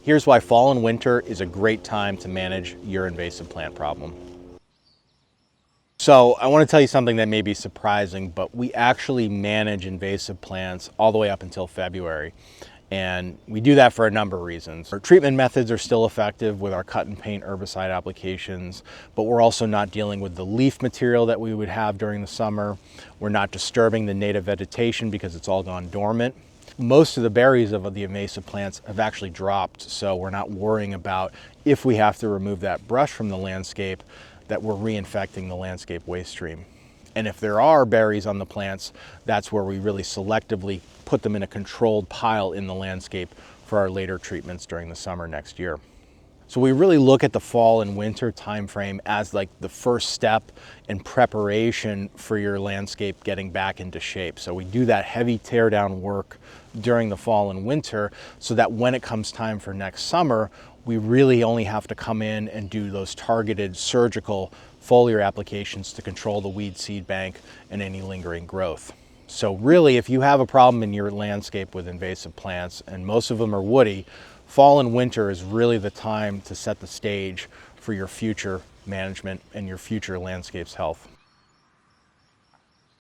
Here's why fall and winter is a great time to manage your invasive plant problem. So I want to tell you something that may be surprising, but we actually manage invasive plants all the way up until February. And we do that for a number of reasons. Our treatment methods are still effective with our cut and paint herbicide applications, but we're also not dealing with the leaf material that we would have during the summer. We're not disturbing the native vegetation because it's all gone dormant. Most of the berries of the invasive plants have actually dropped, so we're not worrying about if we have to remove that brush from the landscape that we're reinfecting the landscape waste stream. And if there are berries on the plants, that's where we really selectively put them in a controlled pile in the landscape for our later treatments during the summer next year. So we really look at the fall and winter time frame as like the first step in preparation for your landscape getting back into shape. So we do that heavy tear down work during the fall and winter so that when it comes time for next summer, we really only have to come in and do those targeted surgical foliar applications to control the weed seed bank and any lingering growth. So really, if you have a problem in your landscape with invasive plants, and most of them are woody, fall and winter is really the time to set the stage for your future management and your future landscape's health.